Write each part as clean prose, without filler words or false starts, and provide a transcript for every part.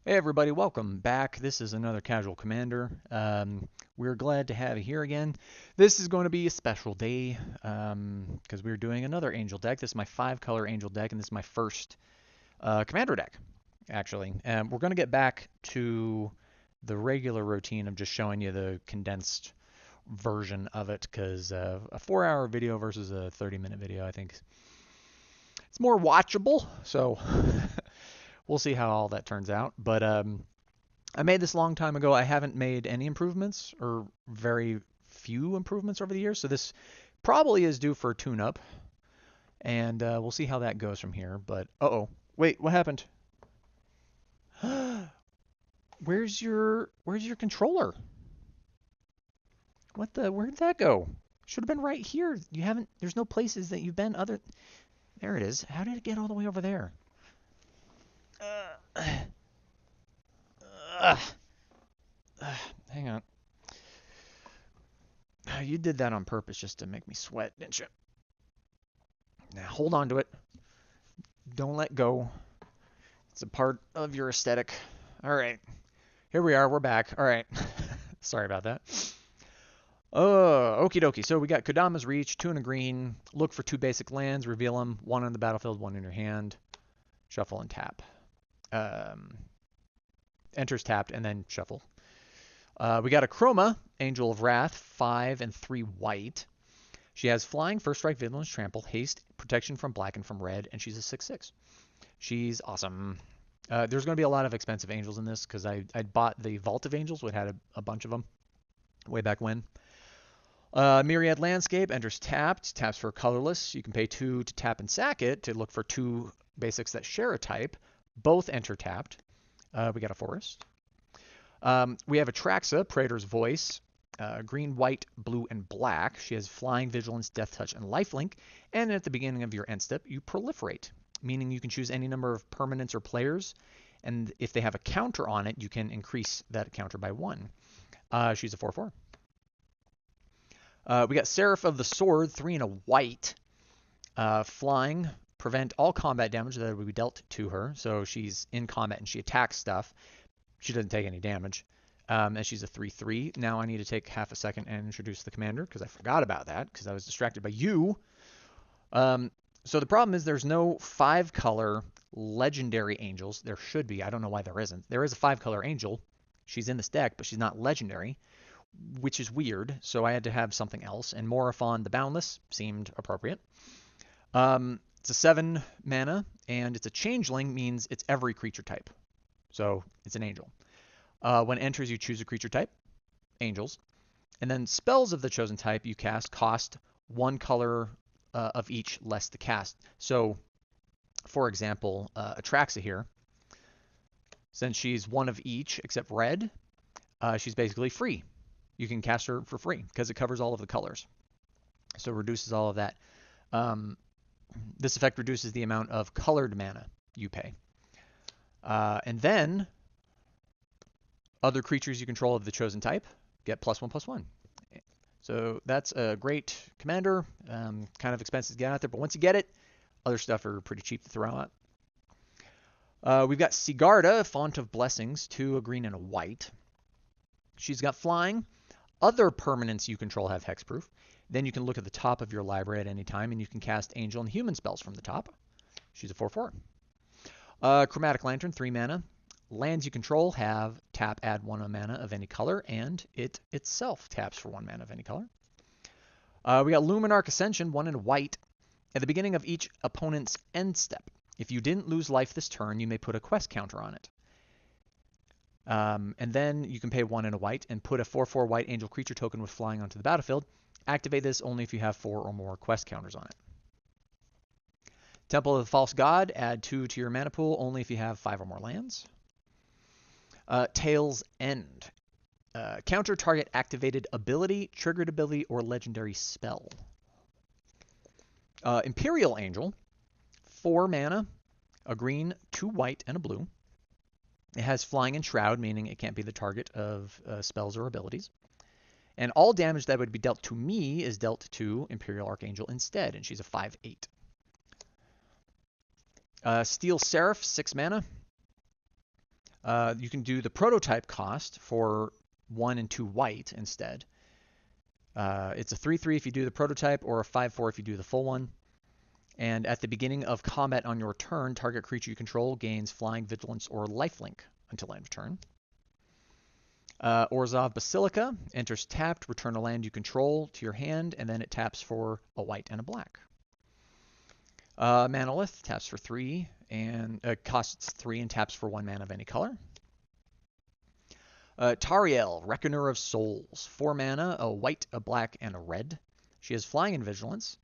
Hey everybody, welcome back. This is another Casual Commander. We're glad to have you here again. This is going to be a special day because we're doing another Angel deck. This is my 5-color Angel deck, and this is my first Commander deck, actually. We're going to get back to the regular routine of just showing you the condensed version of it because a 4-hour video versus a 30-minute video, I think it's more watchable. So we'll see how all that turns out. But I made this a long time ago. I haven't made any improvements or very few improvements over the years. So this probably is due for a tune-up. And we'll see how that goes from here. But, uh-oh. Wait, what happened? Where's your controller? Where did that go? Should have been right here. There's no places that you've been other. There it is. How did it get all the way over there? Uh, Hang on. You did that on purpose just to make me sweat, didn't you? Now hold on to it. Don't let go. It's a part of your aesthetic. All right. Here we are. We're back. All right. Sorry about that. Okie dokie. So we got Kodama's Reach, 2 and a green. Look for 2 basic lands. Reveal them. 1 on the battlefield, 1 in your hand. Shuffle and tap. Enters tapped and then shuffle. We got a Chroma, Angel of Wrath, 5 and 3 white. She has Flying, First Strike, Vigilance, Trample, Haste, Protection from Black and from Red, and she's a 6/6. She's awesome. There's going to be a lot of expensive angels in this because I bought the Vault of Angels, which had a bunch of them way back when. Myriad Landscape, enters tapped, taps for colorless. You can pay 2 to tap and sack it to look for 2 basics that share a type. Both enter tapped. We got a Forest. We have Atraxa, Praetor's Voice, green, white, blue, and black. She has Flying, Vigilance, Death Touch, and Lifelink. And at the beginning of your end step, you proliferate, meaning you can choose any number of permanents or players, and if they have a counter on it, you can increase that counter by 1. She's a 4/4. We got Seraph of the Sword, 3 and a white. Flying, prevent all combat damage that would be dealt to her. So she's in combat and she attacks stuff. She doesn't take any damage. And she's a 3/3. Now I need to take half a second and introduce the commander because I forgot about that because I was distracted by you. So the problem is there's no 5-color legendary angels. There should be. I don't know why there isn't. There is a 5-color angel. She's in this deck, but she's not legendary, which is weird. So I had to have something else. And Morophon the Boundless seemed appropriate. It's a 7 mana, and it's a changeling, means it's every creature type. So it's an angel. When it enters, you choose a creature type, angels. And then spells of the chosen type you cast cost 1 color of each less to cast. So, for example, Atraxa here, since she's 1 of each except red, she's basically free. You can cast her for free because it covers all of the colors. So it reduces all of that. This effect reduces the amount of colored mana you pay. And then other creatures you control of the chosen type get +1/+1. So that's a great commander. Kind of expensive to get out there, but once you get it, other stuff are pretty cheap to throw out. We've got Sigarda, Font of Blessings, 2, a green and a white. She's got Flying. Other permanents you control have hexproof. Then you can look at the top of your library at any time, and you can cast angel and human spells from the top. She's a 4/4. Chromatic Lantern, 3 mana. Lands you control have tap, add 1 mana of any color, and it itself taps for 1 mana of any color. We got Luminarch Ascension, 1 and white. At the beginning of each opponent's end step, if you didn't lose life this turn, you may put a quest counter on it. And then you can pay 1 and a white and put a 4/4 white angel creature token with flying onto the battlefield. Activate this only if you have 4 or more quest counters on it. Temple of the False God, add 2 to your mana pool only if you have 5 or more lands. Tail's End. Counter target activated ability, triggered ability, or legendary spell. Imperial Angel, 4 mana, a green, 2 white, and a blue. It has Flying and Shroud, meaning it can't be the target of spells or abilities. And all damage that would be dealt to me is dealt to Imperial Archangel instead, and she's a 5/8. Steel Seraph, 6 mana. You can do the prototype cost for 1 and 2 white instead. It's a 3/3 if you do the prototype, or a 5/4 if you do the full one. And at the beginning of combat on your turn, target creature you control gains flying, vigilance, or lifelink until end of turn. Orzhov Basilica enters tapped, return a land you control to your hand, and then it taps for a white and a black. Manolith taps for 3 and costs 3 and taps for 1 mana of any color. Tariel, Reckoner of Souls, 4 mana, a white, a black, and a red. She has flying and vigilance,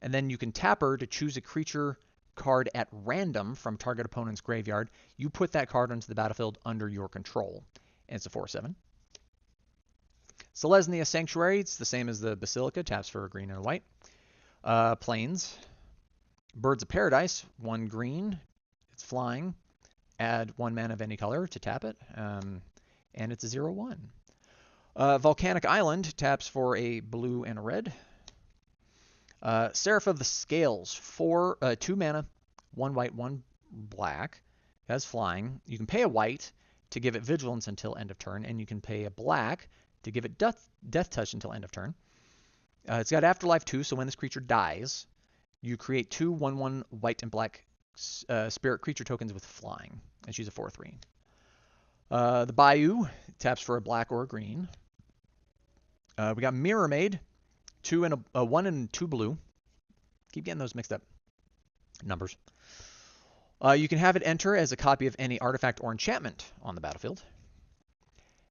and then you can tap her to choose a creature card at random from target opponent's graveyard. You put that card onto the battlefield under your control, and it's a 4/7. Selesnya Sanctuary, it's the same as the Basilica, taps for a green and a white. Plains, Birds of Paradise, 1 green, it's flying, add 1 mana of any color to tap it, and it's a 0/1. Volcanic Island taps for a blue and a red. Seraph of the Scales, 2 mana, 1 white, 1 black. It has flying. You can pay a white to give it vigilance until end of turn, and you can pay a black to give it death touch until end of turn. It's got Afterlife 2, so when this creature dies, you create 2 1/1 white and black spirit creature tokens with flying, and she's a 4/3. The Bayou taps for a black or a green. We got Mirror Maid, 2 and a 1 and 2 blue. Keep getting those mixed up. Numbers. You can have it enter as a copy of any artifact or enchantment on the battlefield.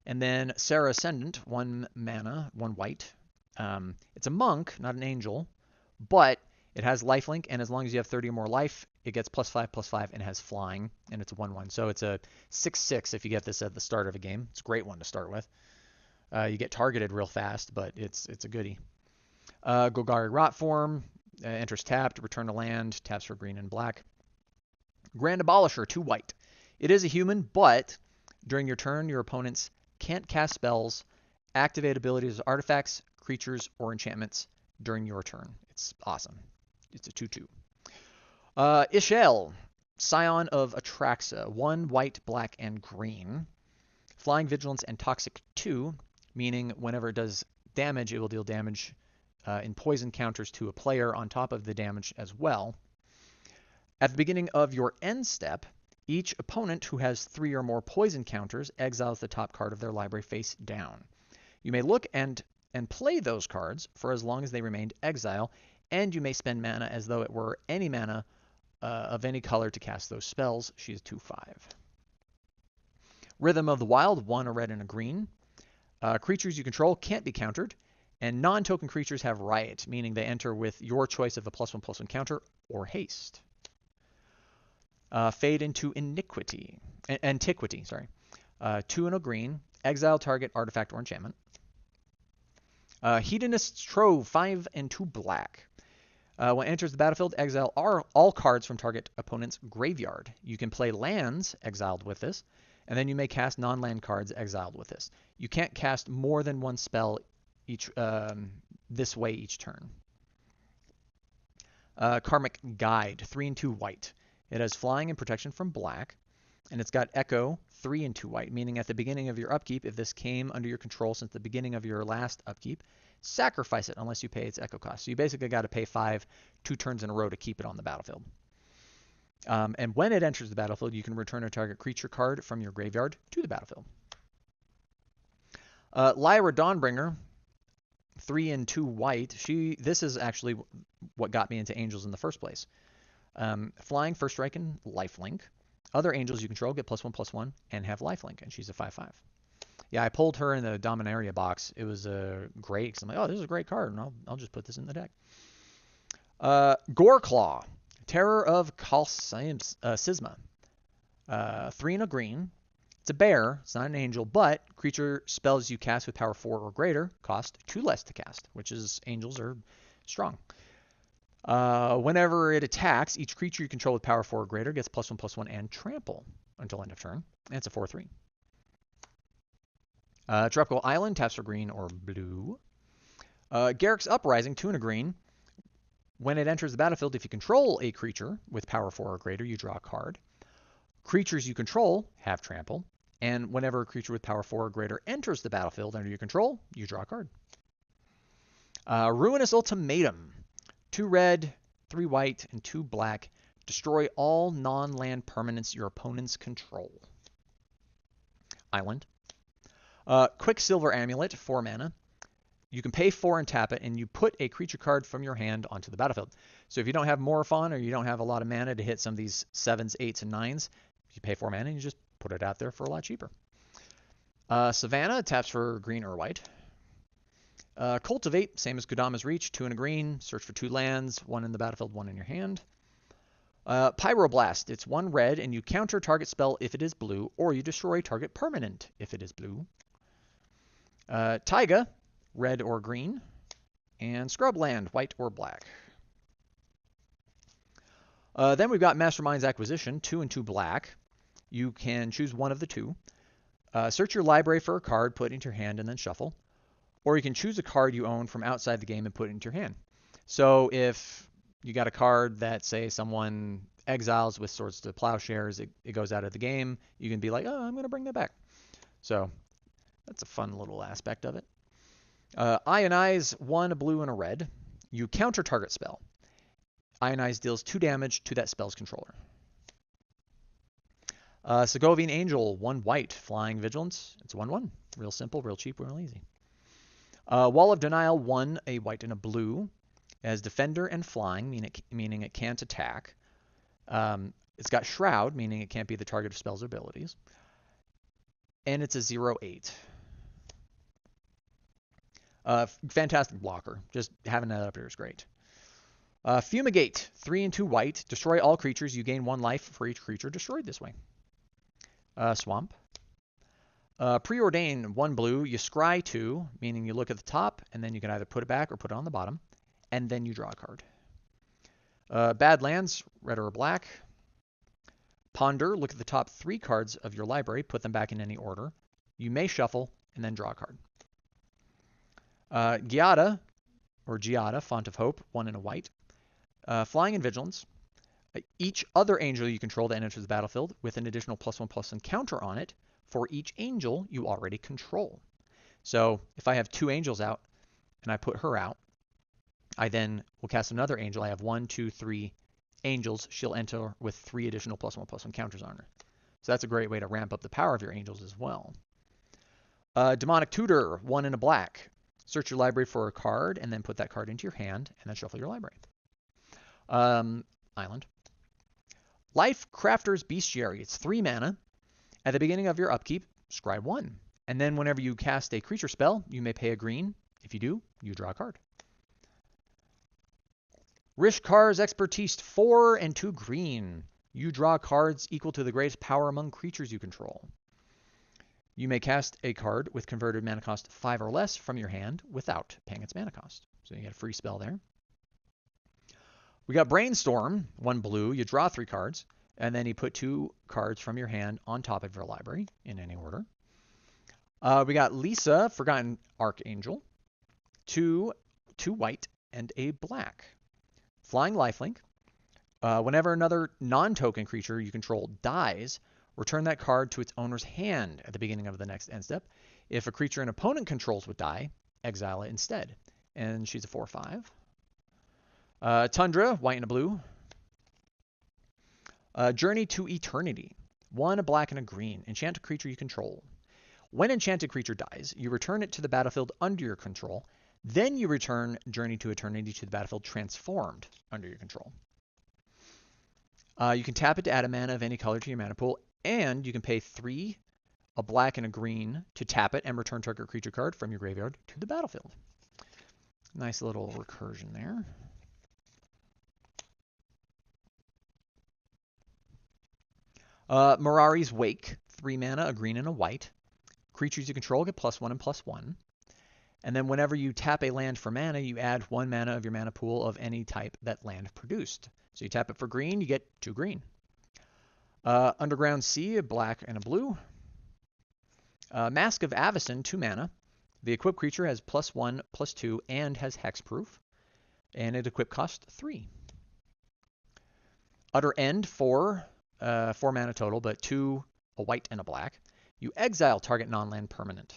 And then Serra Ascendant, 1 mana, 1 white. It's a monk, not an angel, but it has lifelink, and as long as you have 30 or more life, it gets +5/+5 and has flying, and it's a 1/1. So it's a 6/6 if you get this at the start of a game. It's a great one to start with. You get targeted real fast, but it's a goodie. Golgari Rotform enters tapped, return a land, taps for green and black. Grand Abolisher, 2 white. It is a human, but during your turn, your opponents can't cast spells, activate abilities as artifacts, creatures, or enchantments during your turn. It's awesome. It's a 2/2. Ishel, Scion of Atraxa, 1 white, black, and green. Flying, Vigilance, and Toxic 2, meaning whenever it does damage, it will deal damage in poison counters to a player on top of the damage as well. At the beginning of your end step, each opponent who has 3 or more poison counters exiles the top card of their library face down. You may look and play those cards for as long as they remained exile, and you may spend mana as though it were any mana of any color to cast those spells. She's 2/5. Rhythm of the Wild, 1 a red and a green. Creatures you control can't be countered, and non-token creatures have Riot, meaning they enter with your choice of a +1/+1 counter or haste. Fade into Antiquity, 2 and a green. Exile target artifact or enchantment. Hedonist's Trove, 5 and 2 black. When it enters the battlefield, exile all cards from target opponent's graveyard. You can play lands exiled with this, and then you may cast non-land cards exiled with this. You can't cast more than 1 spell this way each turn. Karmic Guide, 3 and 2 white. It has flying and protection from black, and it's got Echo, 3 and 2 white, meaning at the beginning of your upkeep, if this came under your control since the beginning of your last upkeep, sacrifice it unless you pay its Echo cost. So you basically got to pay 5 2 turns in a row to keep it on the battlefield. And when it enters the battlefield, you can return a target creature card from your graveyard to the battlefield. Lyra Dawnbringer, 3 and 2 white. This is actually what got me into Angels in the first place. Flying, First Strike, and Lifelink. Other Angels you control get +1/+1 and have Lifelink, and she's a 5/5. Yeah, I pulled her in the Dominaria box. It was great, because I'm like, oh, this is a great card, and I'll just put this in the deck. Goreclaw, Terror of Kalsisma. 3 and a green. It's a bear. It's not an angel, but creature spells you cast with power 4 or greater cost 2 less to cast, which is angels are strong. Whenever it attacks, each creature you control with power 4 or greater gets +1/+1 and trample until end of turn. And it's a 4/3. Tropical Island taps for green or blue. Garruk's Uprising, 2 and a green. When it enters the battlefield, if you control a creature with power 4 or greater, you draw a card. Creatures you control have trample. And whenever a creature with power 4 or greater enters the battlefield under your control, you draw a card. Ruinous Ultimatum. 2 red, 3 white, and 2 black. Destroy all non-land permanents your opponents control. Island. Quicksilver Amulet, 4 mana. You can pay 4 and tap it, and you put a creature card from your hand onto the battlefield. So if you don't have Morophon or you don't have a lot of mana to hit some of these 7s, 8s, and 9s, you pay 4 mana and you just put it out there for a lot cheaper. Savannah taps for green or white. Cultivate, same as Kodama's Reach, 2 and a green. Search for 2 lands, 1 in the battlefield, 1 in your hand. Pyroblast, it's 1 red, and you counter target spell if it is blue, or you destroy target permanent if it is blue. Taiga, red or green. And Scrubland, white or black. Then we've got Mastermind's Acquisition, 2 and 2 black. You can choose one of the two. Search your library for a card, put it into your hand, and then shuffle. Or you can choose a card you own from outside the game and put it into your hand. So if you got a card that, say, someone exiles with Swords to Plowshares, it goes out of the game, you can be like, oh, I'm going to bring that back. So that's a fun little aspect of it. Ionize, 1, a blue, and a red. You counter target spell. Ionize deals 2 damage to that spell's controller. Segovian Angel, 1 white, flying vigilance. It's 1/1. Real simple, real cheap, real easy. Wall of Denial, 1, a white and a blue. As defender and flying, meaning it can't attack. It's got Shroud, meaning it can't be the target of spells or abilities. And it's a 0/8. Fantastic blocker. Just having that up here is great. Fumigate, 3 and 2 white. Destroy all creatures. You gain 1 life for each creature destroyed this way. Swamp. Preordain, 1 blue. You scry 2, meaning you look at the top, and then you can either put it back or put it on the bottom, and then you draw a card. Badlands, red or black. Ponder, look at the top 3 cards of your library, put them back in any order. You may shuffle, and then draw a card. Giada, or Giada, Font of Hope, 1 and a white. Flying and Vigilance. Each other angel you control that enters the battlefield with an additional +1/+1 counter on it for each angel you already control. So if I have 2 angels out and I put her out, I then will cast another angel. I have 1, 2, 3 angels. She'll enter with 3 additional +1/+1 counters on her. So that's a great way to ramp up the power of your angels as well. Demonic Tutor, 1 and a black. Search your library for a card and then put that card into your hand and then shuffle your library. Island. Life Crafter's Bestiary. It's 3 mana. At the beginning of your upkeep, scry 1. And then whenever you cast a creature spell, you may pay a green. If you do, you draw a card. Rishkar's Expertise, 4 and 2 green. You draw cards equal to the greatest power among creatures you control. You may cast a card with converted mana cost 5 or less from your hand without paying its mana cost. So you get a free spell there. We got Brainstorm, 1 blue. You draw 3 cards, and then you put 2 cards from your hand on top of your library in any order. We got Lisa, Forgotten Archangel, 2 white and a black. Flying Lifelink. Whenever another non-token creature you control dies, return that card to its owner's hand at the beginning of the next end step. If a creature an opponent controls would die, exile it instead. And she's a 4/5. Tundra, white and a blue. Journey to Eternity. 1, a black and a green. Enchant a creature you control. When enchanted creature dies, you return it to the battlefield under your control. Then you return Journey to Eternity to the battlefield transformed under your control. You can tap it to add a mana of any color to your mana pool, and you can pay 3, a black and a green, to tap it and return target creature card from your graveyard to the battlefield. Nice little recursion there. Mirari's Wake, 3 mana, a green and a white. Creatures you control get +1 and +1. And then whenever you tap a land for mana, you add 1 mana of your mana pool of any type that land produced. So you tap it for green, you get 2 green. Underground Sea, a black and a blue. Mask of Avacyn, 2 mana. The equipped creature has +1, +2, and has hexproof. And it equip cost 3. Utter End, 4. 4 mana total, but 2, a white and a black. You exile target non-land permanent.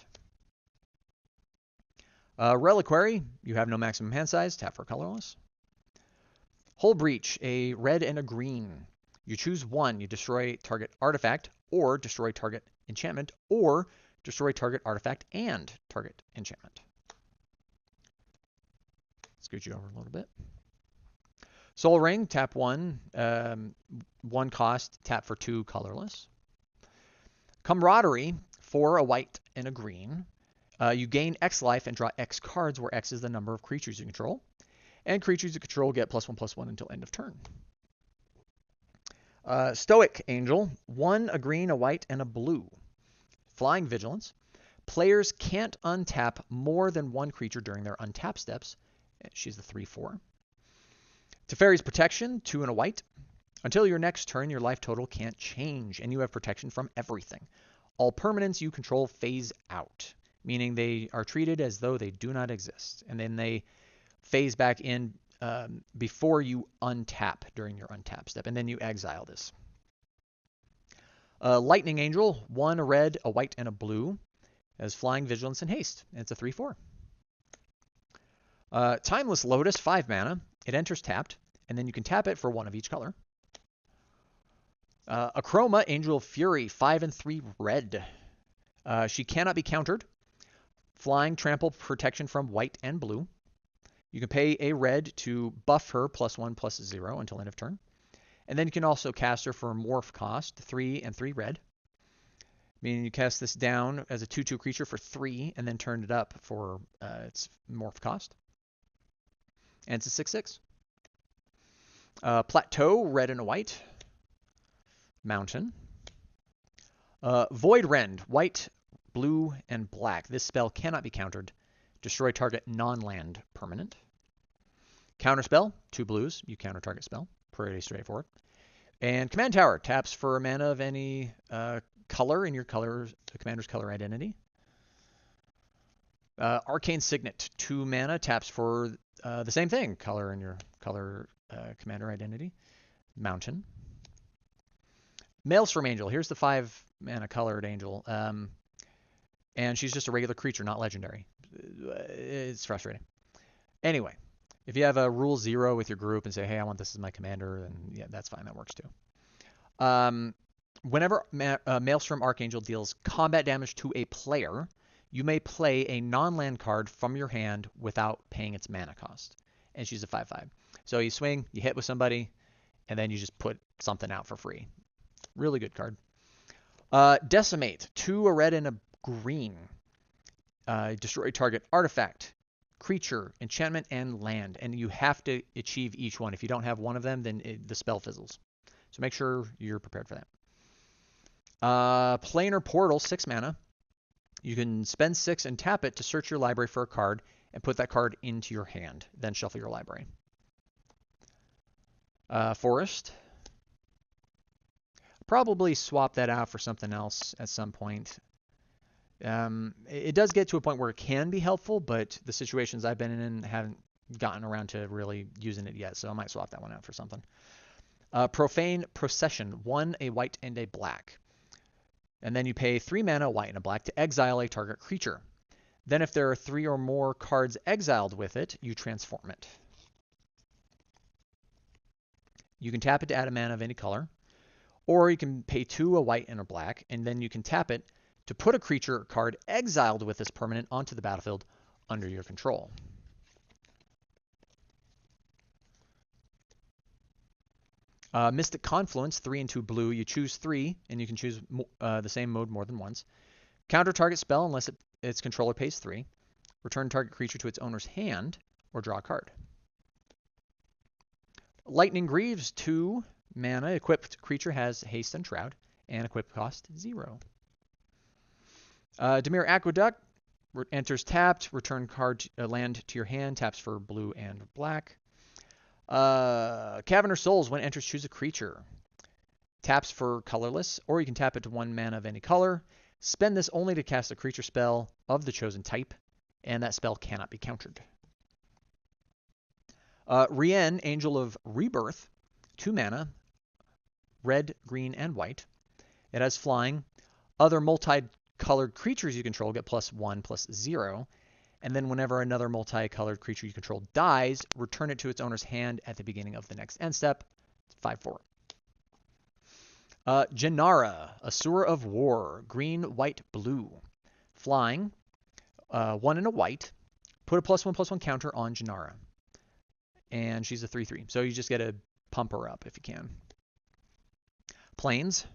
Reliquary, you have no maximum hand size, tap for colorless. Hull Breach, a red and a green. You choose one, you destroy target artifact, or destroy target enchantment, or destroy target artifact and target enchantment. Scoot you over a little bit. Soul Ring, tap one, one cost, tap for two, colorless. Camaraderie, 4, a white and a green. You gain X life and draw X cards, where X is the number of creatures you control. And creatures you control get +1/+1 until end of turn. Stoic Angel, 1, a green, a white, and a blue. Flying Vigilance. Players can't untap more than one creature during their untap steps. She's the 3/4. Teferi's Protection, 2 and a white. Until your next turn, your life total can't change, and you have protection from everything. All permanents you control phase out, meaning they are treated as though they do not exist, and then they phase back in before you untap during your untap step, and then you exile this. Lightning Angel, 1, a red, a white, and a blue, has Flying Vigilance and Haste, and it's a 3/4. Timeless Lotus, 5 mana. It enters tapped, and then you can tap it for one of each color. Achroma, Angel of Fury, 5 and 3 red. She cannot be countered. Flying, trample, protection from white and blue. You can pay a red to buff her +1/+0 until end of turn. And then you can also cast her for morph cost, 3 and 3 red. Meaning you cast this down as a 2/2 creature for 3 and then turn it up for its morph cost. And it's a 6/6. Plateau, red and a white. Mountain. Void Rend, white, blue, and black. This spell cannot be countered. Destroy target non-land permanent. Counterspell, 2 blues. You counter target spell. Pretty straightforward. And Command Tower, taps for a mana of any color in your commander's color identity. Arcane Signet, 2 mana, taps for the same thing, color in your color commander identity. Mountain. Maelstrom Angel, here's the 5 mana colored angel. And she's just a regular creature, not legendary. It's frustrating. Anyway, if you have a rule 0 with your group and say, hey, I want this as my commander, then yeah, that's fine. That works too. Whenever Maelstrom Archangel deals combat damage to a player, you may play a non-land card from your hand without paying its mana cost. And she's a 5/5. So you swing, you hit with somebody, and then you just put something out for free. Really good card. Decimate, 2, a red and a green. Destroy target artifact, creature, enchantment, and land. And you have to achieve each one. If you don't have one of them, then the spell fizzles. So make sure you're prepared for that. Planar Portal, 6 mana. You can spend 6 and tap it to search your library for a card and put that card into your hand. Then shuffle your library. Forest. Probably swap that out for something else at some point. It does get to a point where it can be helpful, but the situations I've been in haven't gotten around to really using it yet, so I might swap that one out for something. Profane Procession, 1, a white, and a black. And then you pay 3 mana, a white, and a black to exile a target creature. Then if there are 3 or more cards exiled with it, you transform it. You can tap it to add a mana of any color. Or you can pay 2, a white, and a black, and then you can tap it to put a creature or card exiled with this permanent onto the battlefield under your control. Mystic Confluence, 3 and 2 blue. You choose 3, and you can choose the same mode more than once. Counter target spell unless its controller pays 3. Return target creature to its owner's hand, or draw a card. Lightning Greaves, 2 mana. Equipped creature has haste and shroud, and equip cost 0. Dimir Aqueduct enters tapped. Return card land to your hand. Taps for blue and black. Caverner Souls, when it enters, choose a creature. Taps for colorless, or you can tap it to 1 mana of any color. Spend this only to cast a creature spell of the chosen type, and that spell cannot be countered. Rien, Angel of Rebirth, 2 mana, red, green, and white. It has flying. Other colored creatures you control get +1/+0. And then whenever another multicolored creature you control dies, return it to its owner's hand at the beginning of the next end step. 5/4. Janara, Asura of War, green, white, blue. Flying, 1 and a white. Put a +1/+1 counter on Janara. And she's a 3/3. So you just get to pump her up if you can. Plains.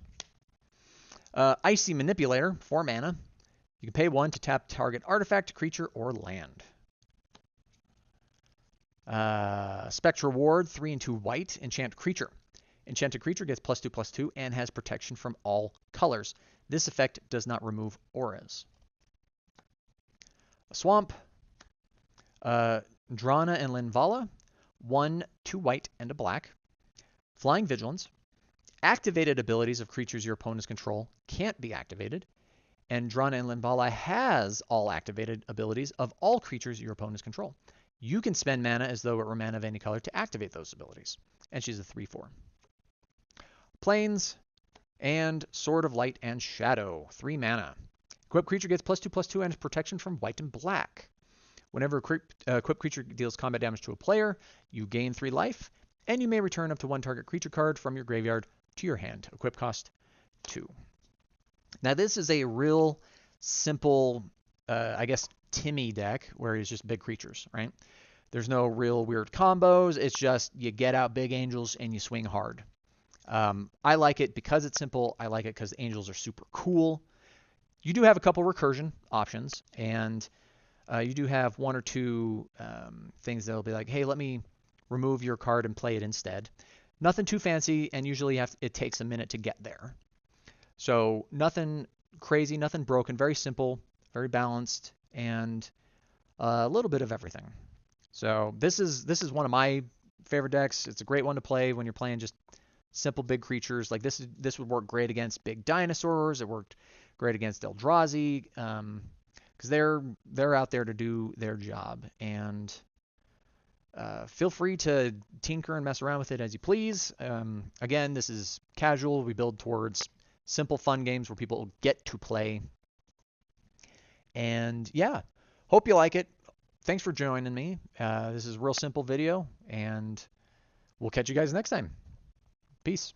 Icy Manipulator, 4 mana. You can pay 1 to tap target artifact, creature, or land. Spectral Ward, 3 and 2 white. Enchant creature. Enchanted creature gets +2/+2 and has protection from all colors. This effect does not remove auras. A swamp. Drana and Linvala. 1, 2 white, and a black. Flying Vigilance. Activated abilities of creatures your opponents control can't be activated. And Drana and Linvala has all activated abilities of all creatures your opponents control. You can spend mana as though it were mana of any color to activate those abilities. And she's a 3/4. Plains and Sword of Light and Shadow, 3 mana. Equipped creature gets +2/+2 and protection from white and black. Whenever equipped creature deals combat damage to a player, you gain 3 life, and you may return up to 1 target creature card from your graveyard to your hand. Equip cost 2. Now this is a real simple, I guess, Timmy deck where it's just big creatures, right? There's no real weird combos. It's just you get out big angels and you swing hard. I like it because it's simple. I like it because angels are super cool. You do have a couple recursion options, and you do have 1 or 2 things that'll be like, hey, let me remove your card and play it instead. Nothing too fancy, and usually it takes a minute to get there. So nothing crazy, nothing broken, very simple, very balanced, and a little bit of everything. So this is one of my favorite decks. It's a great one to play when you're playing just simple big creatures. Like this would work great against big dinosaurs. It worked great against Eldrazi, because they're out there to do their job. And feel free to tinker and mess around with it as you please. Again, this is casual. We build towards simple, fun games where people get to play. And yeah, hope you like it. Thanks for joining me. This is a real simple video, and we'll catch you guys next time. Peace.